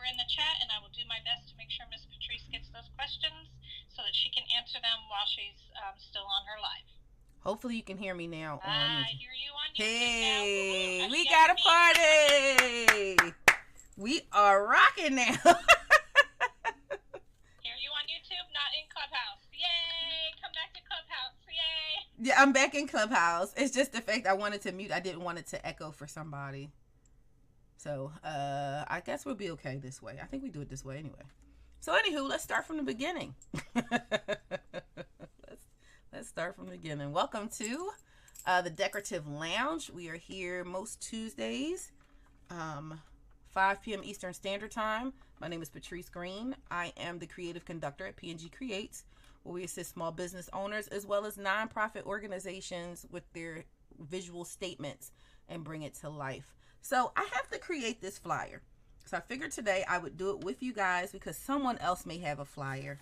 over in the chat, and I will do my best to make sure Miss Patrice gets those questions so that she can answer them while she's still on her live. Hopefully you can hear me now. I hear you on YouTube hey, now. We got a party. We are rocking now. Hear you on YouTube, not in Clubhouse. Yay! Come back to Clubhouse. Yay! Yeah, I'm back in Clubhouse. It's just the fact I wanted to mute. I didn't want it to echo for somebody. So, I guess we'll be okay this way. I think we do it this way anyway. So, anywho, let's start from the beginning. Let's start from the beginning. Welcome to the Decorative Lounge. We are here most Tuesdays, 5 p.m. Eastern Standard Time. My name is Patrice Green. I am the creative conductor at PNG Creates, where we assist small business owners as well as nonprofit organizations with their visual statements and bring it to life. So I have to create this flyer. So I figured today I would do it with you guys because someone else may have a flyer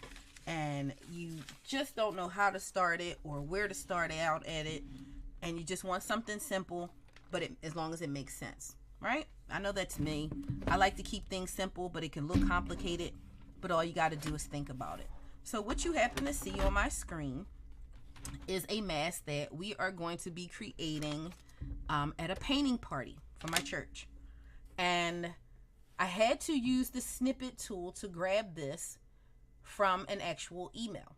and you just don't know how to start it or where to start out at it, and you just want something simple, but as long as it makes sense, right? I know that's me. I like to keep things simple, but it can look complicated, but all you got to do is think about it. So what you happen to see on my screen is a mask that we are going to be creating at a painting party for my church. And I had to use the snippet tool to grab this from an actual email.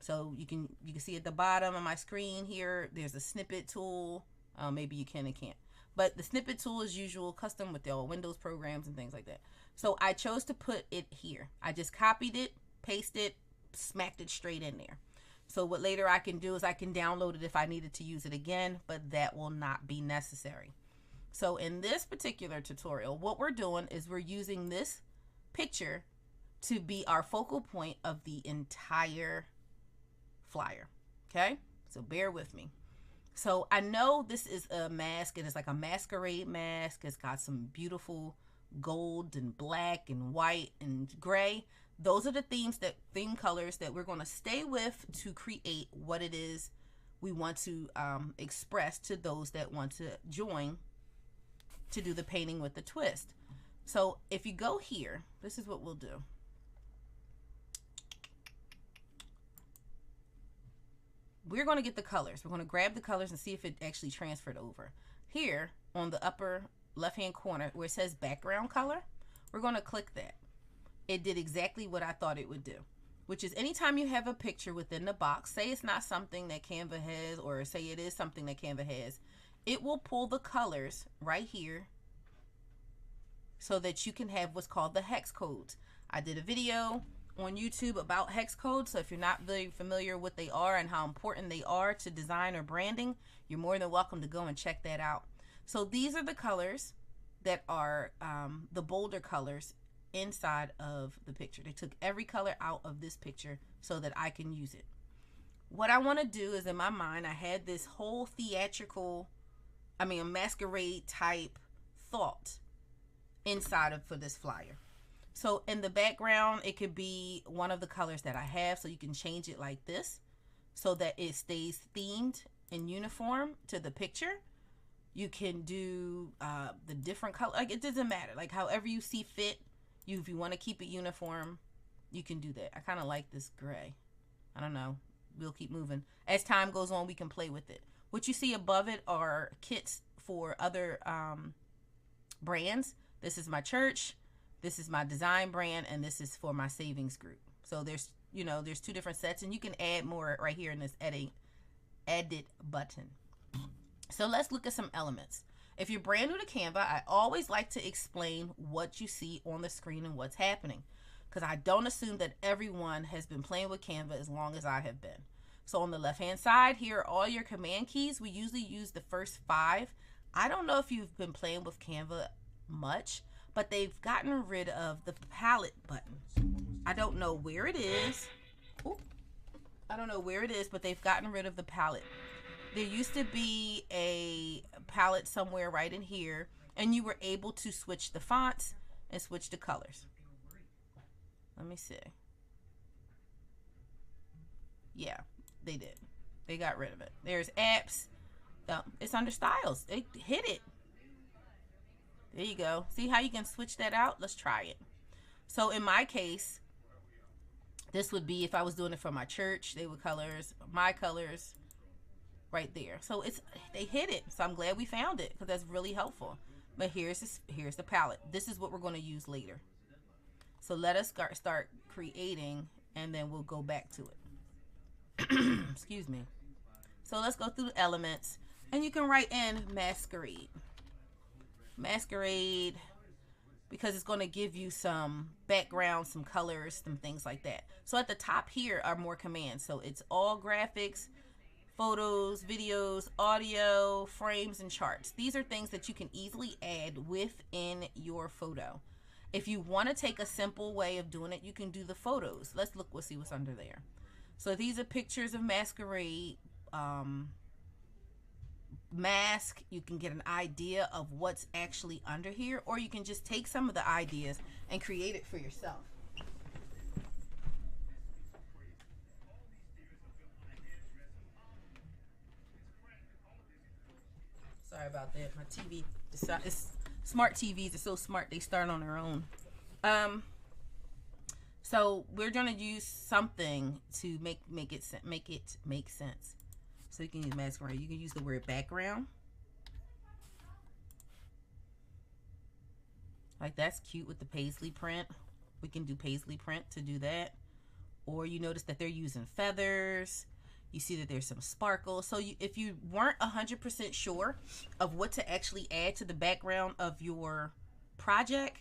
So you can see at the bottom of my screen here, there's a snippet tool. Maybe you can and can't. But the snippet tool is usual, custom with the Windows programs and things like that. So I chose to put it here. I just copied it, pasted it, smacked it straight in there. So what later I can do is I can download it if I needed to use it again, but that will not be necessary. So in this particular tutorial, what we're doing is we're using this picture to be our focal point of the entire flyer. Okay, so bear with me. So I know this is a mask, and it's like a masquerade mask. It's got some beautiful gold and black and white and gray. Those are the theme colors that we're going to stay with to create what it is we want to express to those that want to join to do the painting with the twist. So if you go here, this is what we'll do. We're going to get the colors. We're going to grab the colors and see if it actually transferred over. Here on the upper left-hand corner where it says background color, we're going to click that. It did exactly what I thought it would do, which is anytime you have a picture within the box, say it's not something that Canva has, or say it is something that Canva has, it will pull the colors right here so that you can have what's called the hex codes. I did a video on YouTube about hex codes, so if you're not very familiar with what they are and how important they are to design or branding, you're more than welcome to go and check that out. So these are the colors that are the bolder colors inside of the picture. They took every color out of this picture so that I can use it. What I want to do is, in my mind, I had this whole a masquerade type thought inside of for this flyer. So in the background, it could be one of the colors that I have, so you can change it like this so that it stays themed and uniform to the picture. You can do the different color, like it doesn't matter, like however you see fit. If you want to keep it uniform, you can do that. I kind of like this gray. I don't know. We'll keep moving. As time goes on, we can play with it. What you see above it are kits for other brands. This is my church. This is my design brand, and this is for my savings group. So there's two different sets, and you can add more right here in this edit button. So let's look at some elements. If you're brand new to Canva, I always like to explain what you see on the screen and what's happening, because I don't assume that everyone has been playing with Canva as long as I have been. So on the left-hand side, here are all your command keys. We usually use the first 5. I don't know if you've been playing with Canva much, but they've gotten rid of the palette button. I don't know where it is. But they've gotten rid of the palette. There used to be a palette somewhere right in here, and you were able to switch the fonts and switch the colors. Let me see. Yeah, they did. They got rid of it. There's apps. It's under styles. They hit it. There you go. See how you can switch that out? Let's try it. So in my case, this would be if I was doing it for my church, they would colors, my colors right there. So they hid it. So I'm glad we found it because that's really helpful. But here's the palette. This is what we're going to use later. So let us start creating, and then we'll go back to it. Excuse me. So let's go through the elements, and you can write in masquerade. Masquerade, because it's going to give you some background, some colors, some things like that. So at the top here are more commands. So it's all graphics, photos, videos, audio, frames, and charts. These are things that you can easily add within your photo. If you want to take a simple way of doing it, you can do the photos. We'll see what's under there. So these are pictures of masquerade, mask. You can get an idea of what's actually under here, or you can just take some of the ideas and create it for yourself. Sorry about that. My TV, smart TVs are so smart they start on their own. So we're gonna use something to make it make sense. So you can use masquerade. You can use the word background. Like that's cute with the paisley print. We can do paisley print to do that. Or you notice that they're using feathers. You see that there's some sparkle. So if you weren't 100% sure of what to actually add to the background of your project,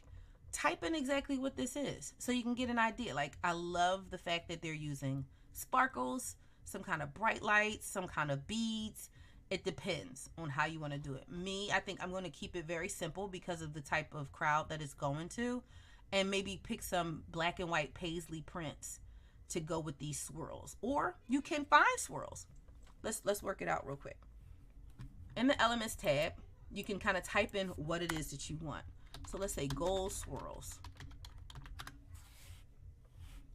type in exactly what this is so you can get an idea. Like I love the fact that they're using sparkles, some kind of bright lights, some kind of beads. It depends on how you want to do it. I think I'm going to keep it very simple because of the type of crowd that it's going to, and maybe pick some black and white paisley prints to go with these swirls, or you can find swirls. Let's work it out real quick. In the elements tab, you can kind of type in what it is that you want. So let's say gold swirls,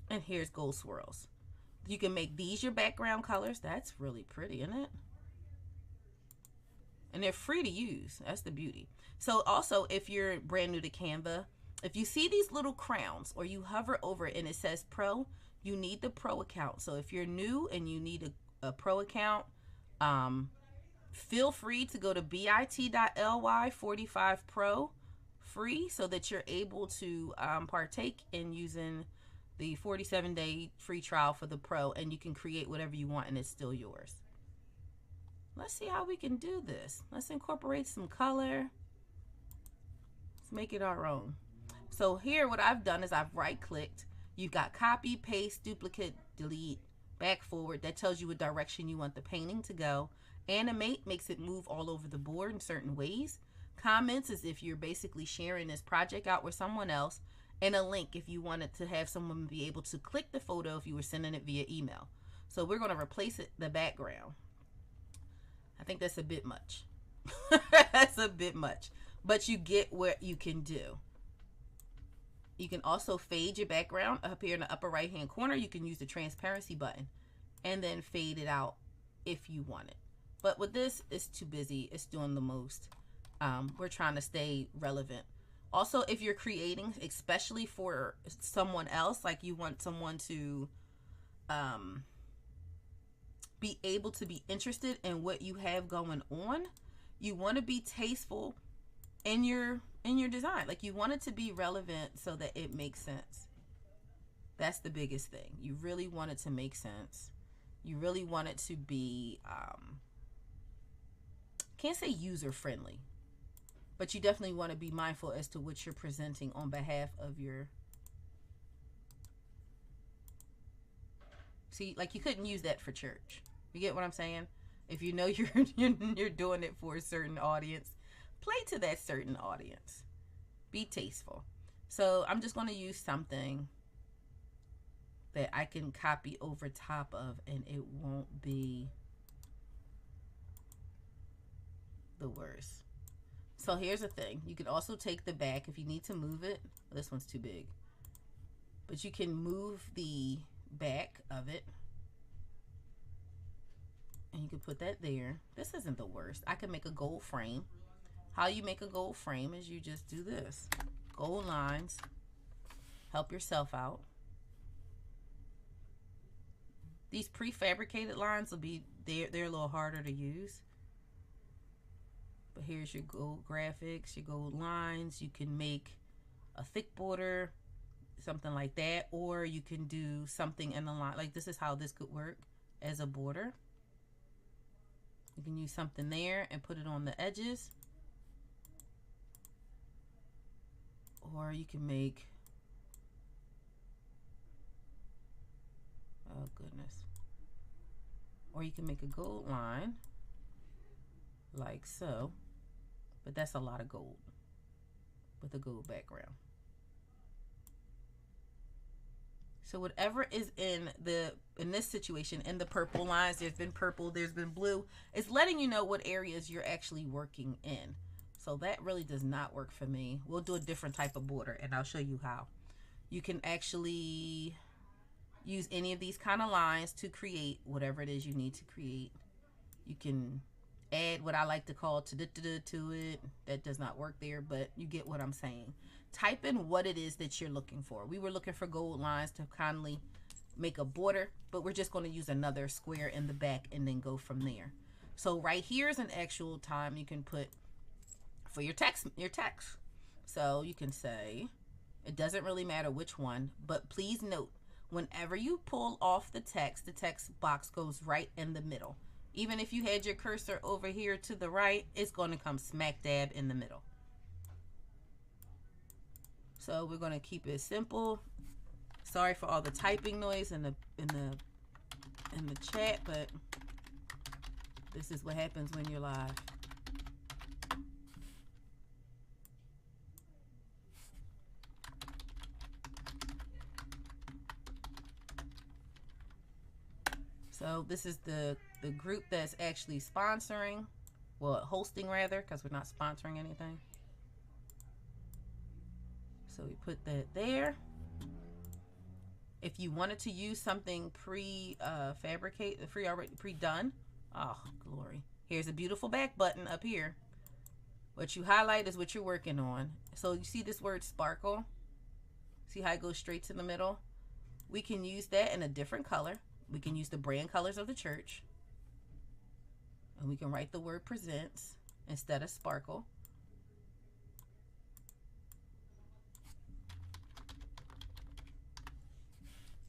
and here's gold swirls. You can make these your background colors. That's really pretty, isn't it? And they're free to use. That's the beauty. So also, if you're brand new to Canva, if you see these little crowns or you hover over it and it says pro, you need the pro account. So if you're new and you need a pro account, feel free to go to bit.ly/45pro free so that you're able to partake in using the 47-day free trial for the pro, and you can create whatever you want and it's still yours. Let's see how we can do this. Let's incorporate some color. Let's make it our own. So here what I've done is I've right-clicked. You've got copy, paste, duplicate, delete, back, forward. That tells you what direction you want the painting to go. Animate makes it move all over the board in certain ways. Comments is if you're basically sharing this project out with someone else. And a link if you wanted to have someone be able to click the photo if you were sending it via email. So we're going to replace the background. I think that's a bit much. That's a bit much. But you get what you can do. You can also fade your background up here in the upper right hand corner. You can use the transparency button and then fade it out if you want it. But with this, it's too busy. It's doing the most. We're trying to stay relevant. Also, if you're creating, especially for someone else, like you want someone to be able to be interested in what you have going on, you want to be tasteful in your design. Like you want it to be relevant so that it makes sense. That's the biggest thing. You really want it to make sense. You really want it to be can't say user friendly, but you definitely want to be mindful as to what you're presenting on behalf of your. See, like you couldn't use that for church. You get what I'm saying? If you know you're doing it for a certain audience, play to that certain audience. Be tasteful. So I'm just going to use something that I can copy over top of, and it won't be the worst. So here's the thing. You can also take the back if you need to move it. This one's too big. But you can move the back of it. And you can put that there. This isn't the worst. I can make a gold frame. How you make a gold frame is you just do this. Gold lines. Help yourself out. These prefabricated lines will be, they're a little harder to use. But here's your gold graphics, your gold lines. You can make a thick border, something like that, or you can do something in the line. Like this is how this could work as a border. You can use something there and put it on the edges. Or you can make, oh goodness. Or you can make a gold line like so, but that's a lot of gold with a gold background. So whatever is in this situation, in the purple lines, there's been purple, there's been blue, it's letting you know what areas you're actually working in. So that really does not work for me. We'll do a different type of border and I'll show you how. You can actually use any of these kind of lines to create whatever it is you need to create. You can add what I like to call to it. That does not work there, but you get what I'm saying. Type in what it is that you're looking for. We were looking for gold lines to kindly make a border, but we're just going to use another square in the back and then go from there. So right here is an actual time you can put for your text. So you can say, it doesn't really matter which one, but please note, whenever you pull off the text box goes right in the middle. Even if you had your cursor over here to the right, it's going to come smack dab in the middle. So we're going to keep it simple. Sorry for all the typing noise in the chat, but this is what happens when you're live. So this is the group that's actually sponsoring, well, hosting rather, because we're not sponsoring anything. So we put that there. If you wanted to use something pre-done, oh, glory. Here's a beautiful back button up here. What you highlight is what you're working on. So you see this word sparkle? See how it goes straight to the middle? We can use that in a different color. We can use the brand colors of the church. And we can write the word presents instead of sparkle.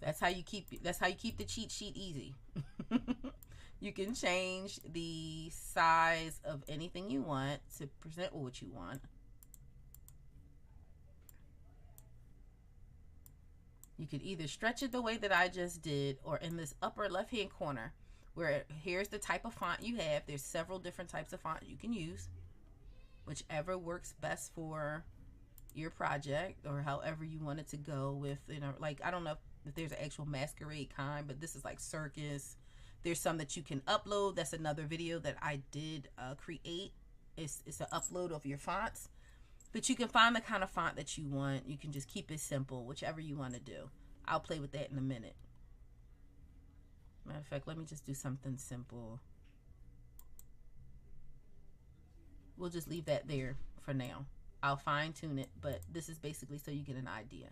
That's how you keep the cheat sheet easy. You can change the size of anything you want to present what you want. You could either stretch it the way that I just did, or in this upper left-hand corner, where here's the type of font you have. There's several different types of font you can use, whichever works best for your project or however you want it to go with, you know, like, I don't know if there's an actual masquerade kind, but this is like circus. There's some that you can upload. That's another video that I did create. It's an upload of your fonts. But you can find the kind of font that you want. You can just keep it simple, whichever you want to do. I'll play with that in a minute. Matter of fact, let me just do something simple. We'll just leave that there for now. I'll fine tune it, but this is basically so you get an idea.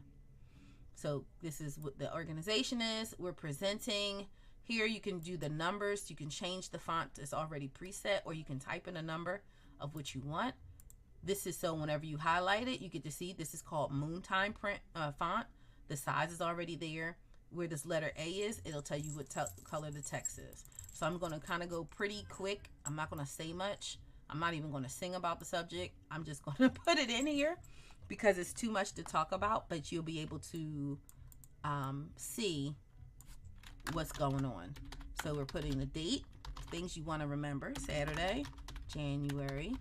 So this is what the organization is. We're presenting. Here you can do the numbers. You can change the font that's already preset, or you can type in a number of what you want. This is so whenever you highlight it, you get to see this is called Moontime print font. The size is already there. Where this letter A is, it'll tell you what color the text is. So I'm going to kind of go pretty quick. I'm not going to say much. I'm not even going to sing about the subject. I'm just going to put it in here because it's too much to talk about, but you'll be able to see what's going on. So we're putting the date, things you want to remember. Saturday, January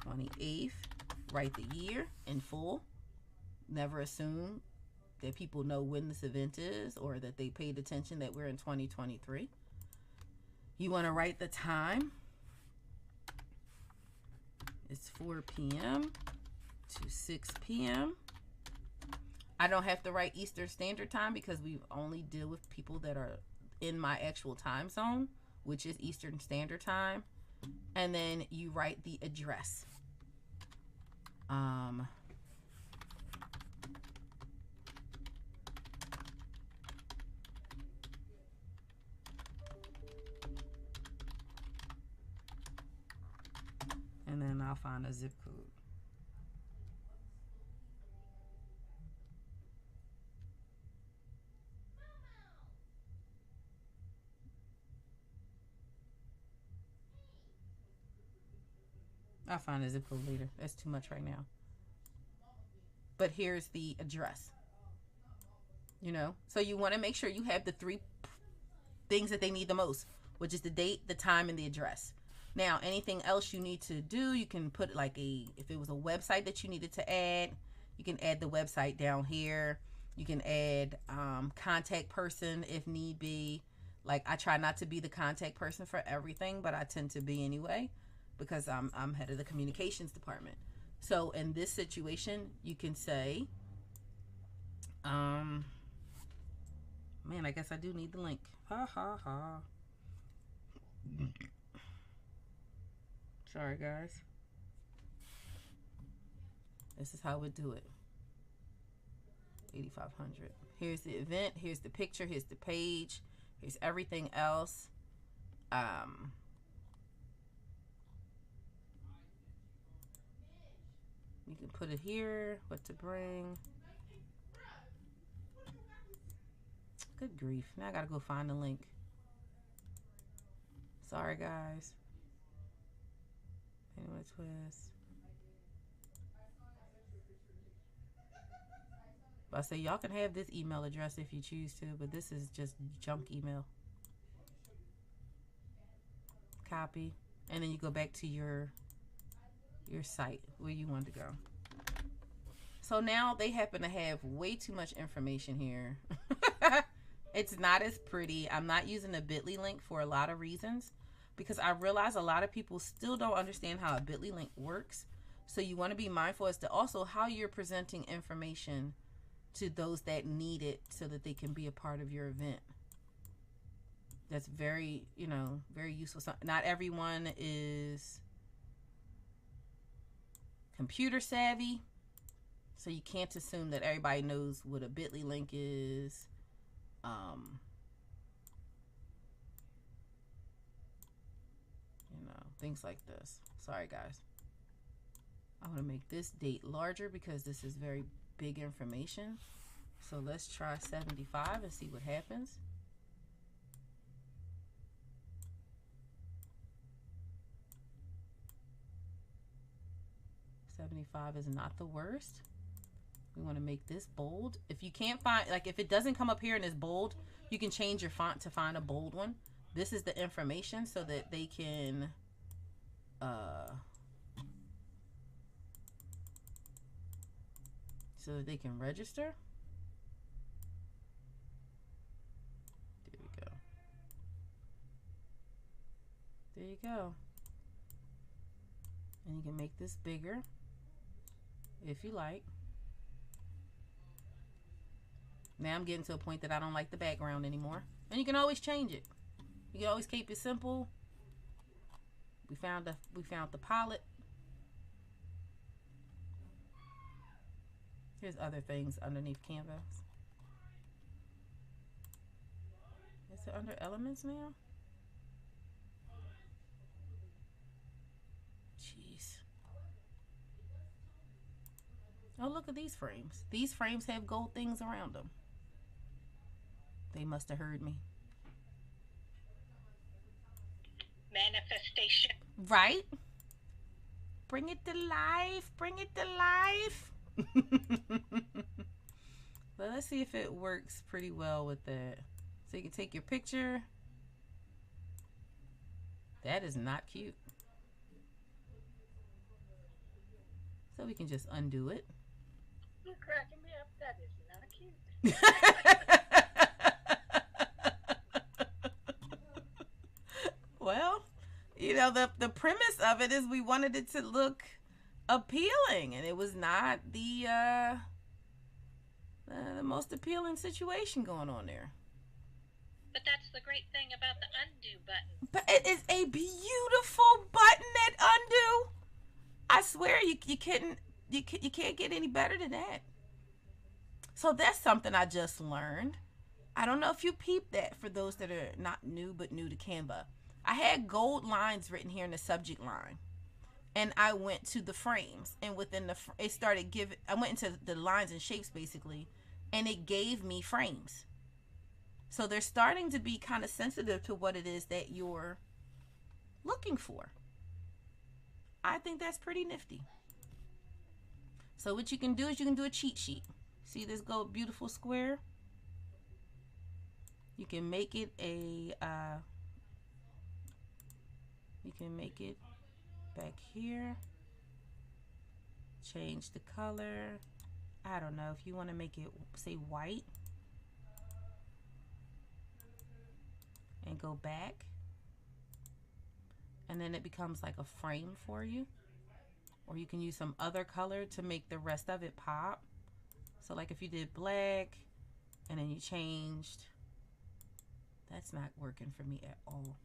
28th. Write the year in full. Never assume that people know when this event is or that they paid attention that we're in 2023. You want to write the time. It's 4 p.m. to 6 p.m. I don't have to write Eastern Standard Time because we only deal with people that are in my actual time zone, which is Eastern Standard Time. And then you write the address. and then I'll find a zip code. I'll find a zip code later. That's too much right now. But here's the address. You know, so you want to make sure you have the 3 things that they need the most, which is the date, the time, and the address. Now, anything else you need to do, you can put like if it was a website that you needed to add, you can add the website down here. You can add contact person if need be. Like, I try not to be the contact person for everything, but I tend to be anyway, because I'm head of the communications department. So in this situation, you can say, man, I guess I do need the link. Ha ha ha. Sorry, guys. This is how we do it. 8,500. Here's the event. Here's the picture. Here's the page. Here's everything else. You can put it here. What to bring. Good grief. Now I gotta go find the link. Sorry, guys. Anyway, twist. I say y'all can have this email address if you choose to, but this is just junk email. Copy, and then you go back to your site where you want to go. So now they happen to have way too much information here. It's not as pretty. I'm not using a bit.ly link for a lot of reasons, because I realize a lot of people still don't understand how a bit.ly link works. So you want to be mindful as to also how you're presenting information to those that need it so that they can be a part of your event. That's very, very useful. So not everyone is computer savvy, so you can't assume that everybody knows what a bit.ly link is. Things like this. Sorry, guys. I'm going to make this date larger because this is very big information. So let's try 75 and see what happens. $75 is not the worst. We want to make this bold. If you can't find, like if it doesn't come up here and it's bold, you can change your font to find a bold one. This is the information so that they can register. There we go. There you go. And you can make this bigger if you like. Now I'm getting to a point that I don't like the background anymore. And you can always change it. You can always keep it simple. We found the pilot. Here's other things underneath Canva. Is it under elements now? Jeez. Oh, look at these frames. These frames have gold things around them. They must have heard me. Manifestation. Right? Bring it to life. Bring it to life. But let's see if it works pretty well with that. So you can take your picture. That is not cute. So we can just undo it. You're cracking me up. That is not cute. Well, the premise of it is we wanted it to look appealing, and it was not the most appealing situation going on there. But that's the great thing about the undo button. But it is a beautiful button, that undo. I swear you can't get any better than that. So that's something I just learned. I don't know if you peeped that, for those that are not new but new to Canva. I had gold lines written here in the subject line. and I went to the frames, and within it started giving, I went into the lines and shapes basically, and it gave me frames. So they're starting to be kind of sensitive to what it is that you're looking for. I think that's pretty nifty. So what you can do is you can do a cheat sheet. See this beautiful square? You can make it you can make it back here. Change the color. I don't know if you want to make it say white and go back, and then it becomes like a frame for you. Or you can use some other color to make the rest of it pop. So like if you did black and then you changed, that's not working for me at all.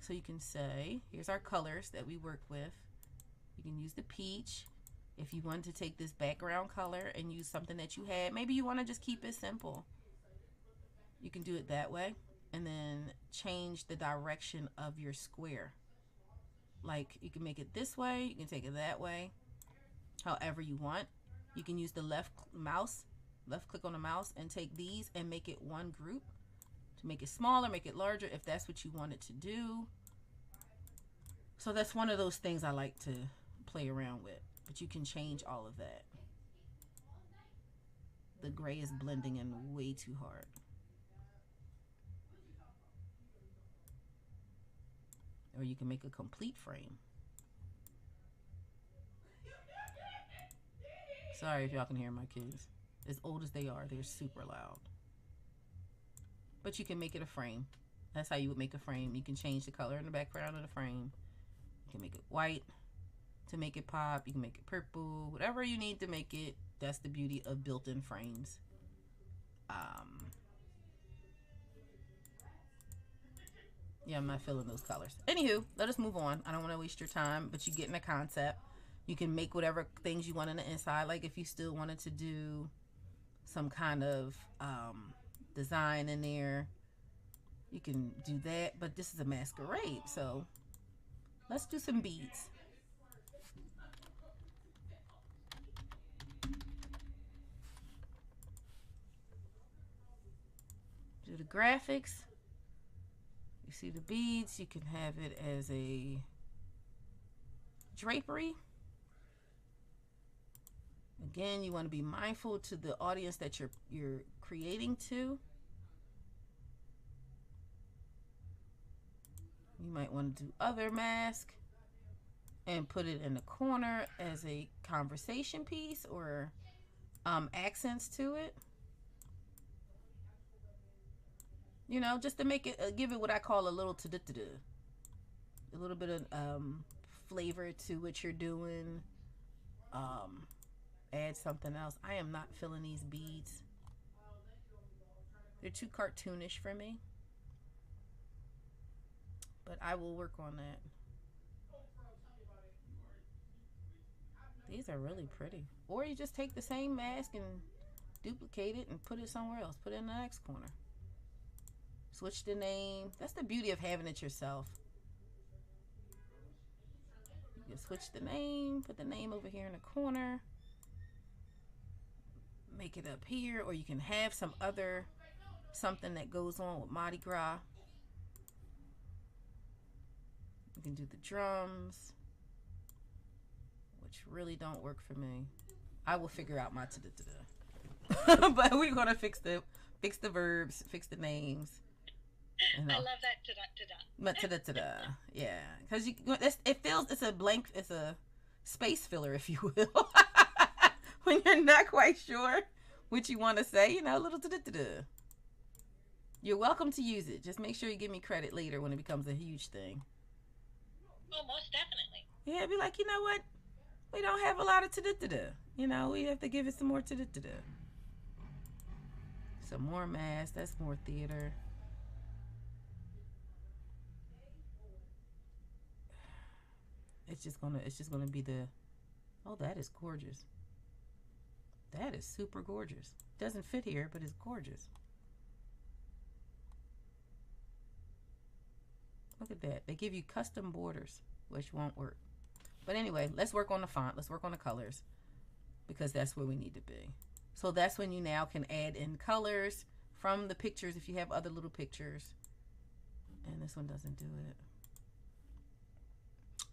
So you can say, here's our colors that we work with. You can use the peach. If you want to take this background color and use something that you had, maybe you want to just keep it simple, you can do it that way. And then change the direction of your square. Like you can make it this way, you can take it that way, however you want. You can use the left click on the mouse and take these and make it one group to make it smaller, make it larger if that's what you want it to do. So that's one of those things I like to play around with, but you can change all of that. The gray is blending in way too hard. Or you can make a complete frame. Sorry if y'all can hear my kids. As old as they are, they're super loud. But you can make it a frame. That's how you would make a frame. You can change the color in the background of the frame. You can make it white to make it pop. You can make it purple. Whatever you need to make it. That's the beauty of built-in frames. Yeah, I'm not feeling those colors. Anywho, let us move on. I don't want to waste your time, but you get in a concept. You can make whatever things you want on the inside. Like if you still wanted to do some kind of design in there, you can do that. But this is a masquerade, so let's do some beads. Do the graphics. You see the beads, you can have it as a drapery. Again, you want to be mindful to the audience that you're creating to. You might want to do other mask and put it in the corner as a conversation piece or accents to it. You know, just to make it, give it what I call a little ta-da-da-da. A little bit of flavor to what you're doing. Add something else. I am not feeling these beads. They're too cartoonish for me. But I will work on that. These are really pretty. Or you just take the same mask and duplicate it and put it somewhere else. Put it in the next corner. Switch the name. That's the beauty of having it yourself. You can switch the name. Put the name over here in the corner. Make it up here. Or you can have something that goes on with Mardi Gras. You can do the drums, which really don't work for me. I will figure out my ta-da-da-da. But we're going to fix the verbs, fix the names. I love that ta-da-da-da. Ta-da-da-da. Yeah, because it's a blank, it's a space filler, if you will. When you're not quite sure what you want to say, you know, a little ta-da-da-da. You're welcome to use it. Just make sure you give me credit later when it becomes a huge thing. Oh, most definitely. Yeah, be like, you know what? We don't have a lot of ta-da-da-da. You know, we have to give it some more ta-da-da-da. Some more mass. That's more theater. It's just gonna be the. Oh, that is gorgeous. That is super gorgeous. Doesn't fit here, but it's gorgeous. Look at that. They give you custom borders, which won't work. But anyway, let's work on the font. Let's work on the colors because that's where we need to be. So that's when you now can add in colors from the pictures if you have other little pictures. And this one doesn't do it.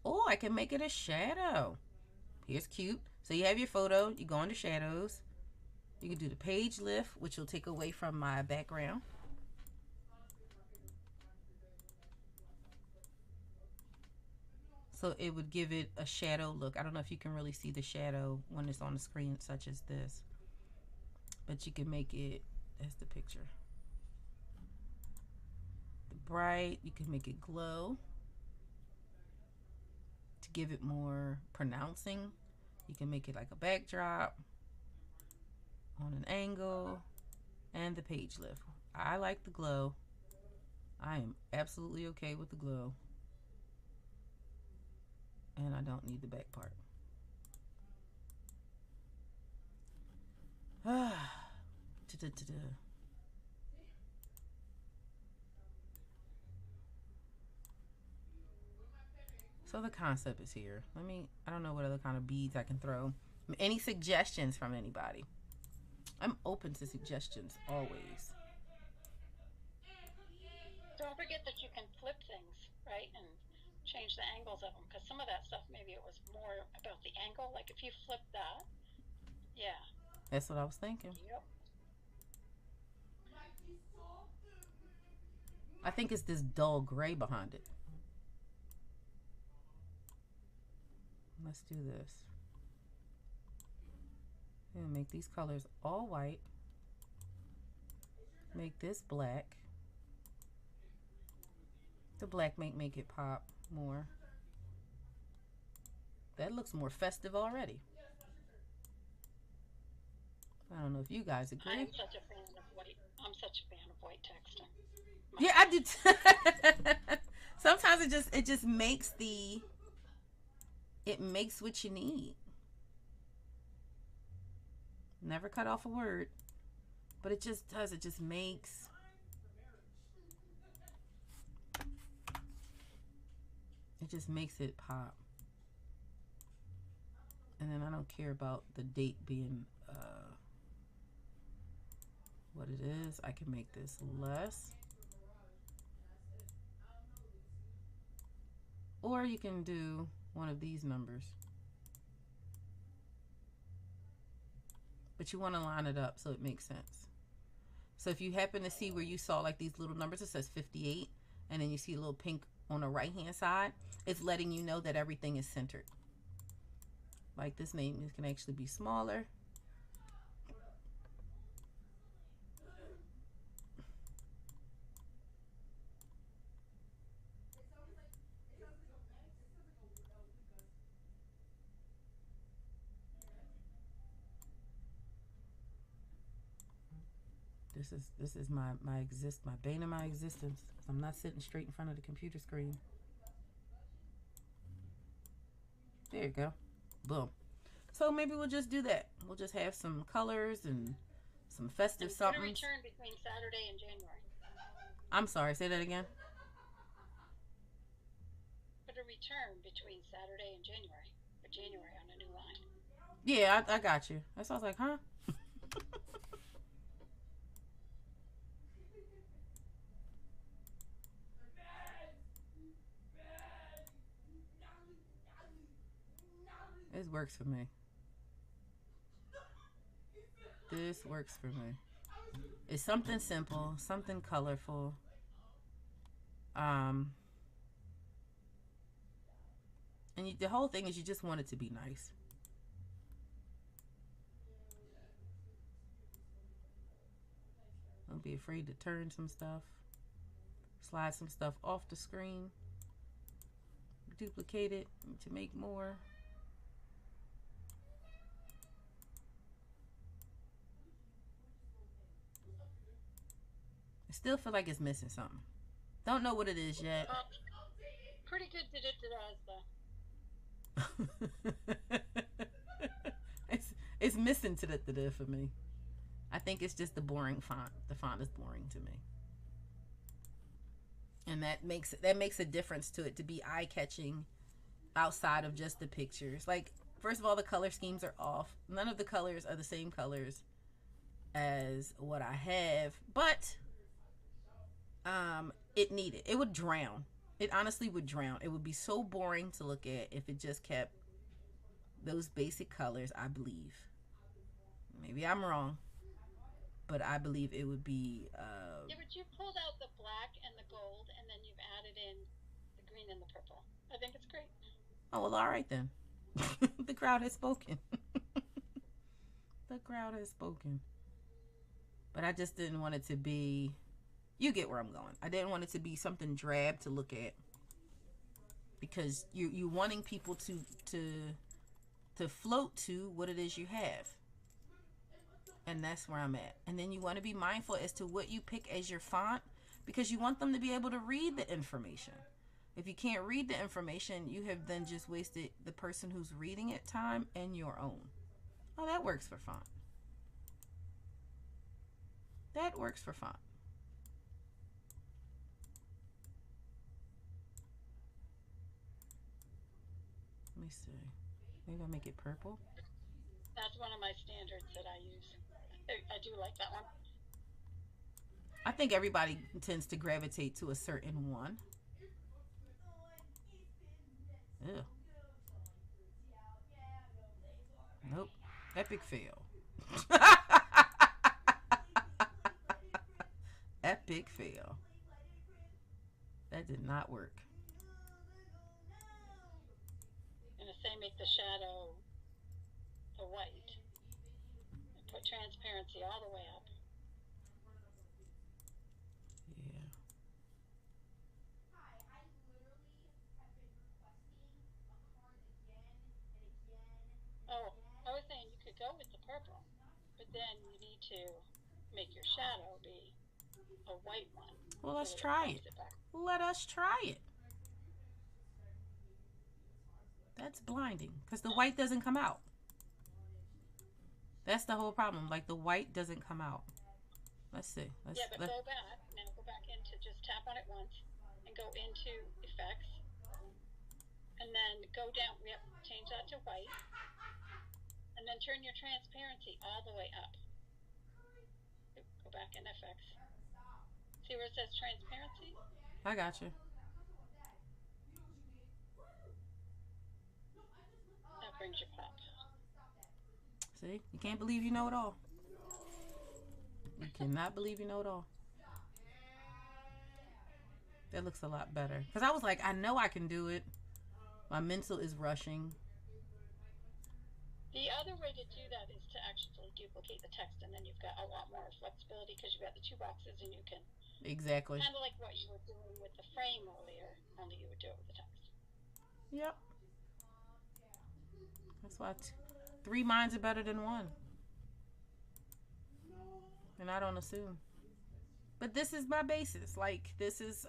Oh, I can make it a shadow. Here's cute. So you have your photo. You go into shadows. You can do the page lift, which will take away from my background. So it would give it a shadow look. I don't know if you can really see the shadow when it's on the screen such as this. But you can make it as the picture. The bright, you can make it glow. To give it more pronouncing, you can make it like a backdrop on an angle. And the page lift. I like the glow. I am absolutely okay with the glow. And I don't need the back part. So the concept is here. I don't know what other kind of beads I can throw. Any suggestions from anybody? I'm open to suggestions always. Don't forget that you can flip things, right? And change the angles of them, because some of that stuff, maybe it was more about the angle. Like if you flip that, yeah. That's what I was thinking. Yep. I think it's this dull gray behind it. Let's do this. I'm gonna make these colors all white. Make this black. The black may make it pop more. That looks more festive already. I don't know if you guys agree. I'm such a fan of white. I'm such a fan of white texting. Yeah, I do. Sometimes it just makes it makes what you need. Never cut off a word, but it just does. It just makes. It just makes it pop. And then I don't care about the date being what it is. I can make this less. Or you can do one of these numbers. But you want to line it up so it makes sense. So if you happen to see where you saw like these little numbers, it says 58, and then you see a little pink on the right hand side, it's letting you know that everything is centered. Like this name can actually be smaller. This is my bane of my existence. I'm not sitting straight in front of the computer screen. There you go. Boom. So maybe we'll just do that. We'll just have some colors and some festive something. Put a return between Saturday and January. I'm sorry, say that again. Put a return between Saturday and January. For January on a new line. Yeah, I got you. That's why I was like, huh? This works for me. This works for me. It's something simple, something colorful. And the whole thing is you just want it to be nice. Don't be afraid to turn some stuff. Slide some stuff off the screen. Duplicate it to make more. I still feel like it's missing something. Don't know what it is yet. Pretty good though. It's missing to for me. I think it's just the boring font. The font is boring to me. And that makes a difference to it to be eye-catching outside of just the pictures. Like, first of all, the color schemes are off. None of the colors are the same colors as what I have, but it would drown. It honestly would drown. It would be so boring to look at if it just kept those basic colors, I believe. Maybe I'm wrong, but I believe it would be Yeah, but you pulled out the black and the gold, and then you've added in the green and the purple. I think it's great. oh, well, all right then. The crowd has spoken. The crowd has spoken. But I just didn't want it to be, you get where I'm going. I didn't want it to be something drab to look at, because you wanting people to float to what it is you have. And that's where I'm at. And then you want to be mindful as to what you pick as your font, because you want them to be able to read the information. If you can't read the information, you have then just wasted the person who's reading it time and your own. Oh, that works for font. That works for font. Let me see. Maybe I'll make it purple. That's one of my standards that I use. I do like that one. I think everybody tends to gravitate to a certain one. Ew. Nope. Epic fail. Epic fail. That did not work. And the same, make the shadow the white. And put transparency all the way up. Yeah. Oh, I was saying you could go with the purple, but then you need to make your shadow be a white one. Well, let's try it. Let us try it. That's blinding, because the white doesn't come out. That's the whole problem. Like, the white doesn't come out. Let's see. Go back. Now go back into, just tap on it once and go into effects. And then go down. Yep, change that to white. And then turn your transparency all the way up. Go back in effects. See where it says transparency? I got you. That brings you pop. See? You can't believe you know it all. You cannot believe you know it all. That looks a lot better. Because I was like, I know I can do it. My mental is rushing. The other way to do that is to actually duplicate the text, and then you've got a lot more flexibility because you've got the two boxes and you can... Exactly. Kind of like what you were doing with the frame earlier, only you would do it with the text. Yep. That's why 3 minds are better than 1. And I don't assume. But this is my basis. Like, this is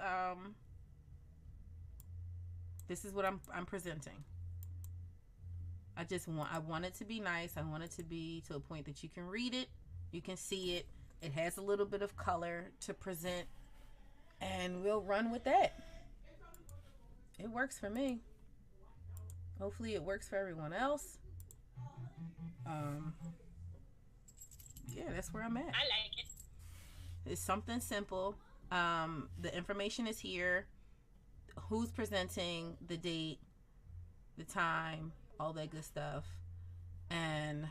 what I'm presenting. I want it to be nice. I want it to be to a point that you can read it, you can see it. It has a little bit of color to present, and we'll run with that. It works for me. Hopefully it works for everyone else. Yeah, that's where I'm at. I like it. It's something simple. The information is here. Who's presenting, the date, the time, all that good stuff. And,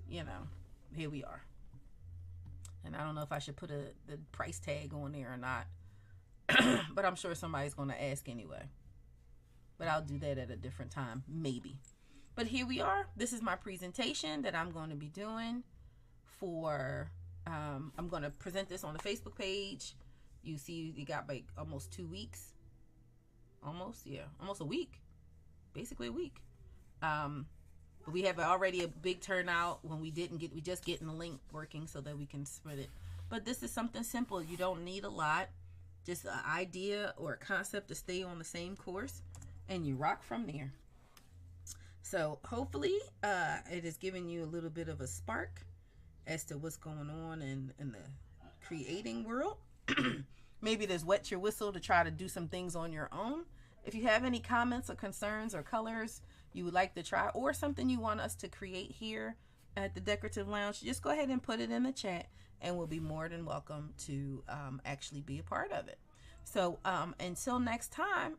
here we are. And I don't know if I should put the price tag on there or not. But I'm sure somebody's going to ask anyway. But I'll do that at a different time, maybe. But here we are. This is my presentation that I'm going to be doing for... I'm going to present this on the Facebook page. You see, you got like almost 2 weeks. Almost a week. Basically a week. But we have already a big turnout when we just getting the link working so that we can spread it. But this is something simple. You don't need a lot. Just an idea or a concept to stay on the same course, and you rock from there. So hopefully it has given you a little bit of a spark as to what's going on in the creating world. Maybe there's wet your whistle to try to do some things on your own If you have any comments or concerns or colors you would like to try, or something you want us to create here at the Decorative Lounge, just go ahead and put it in the chat, and we'll be more than welcome to actually be a part of it. So until next time,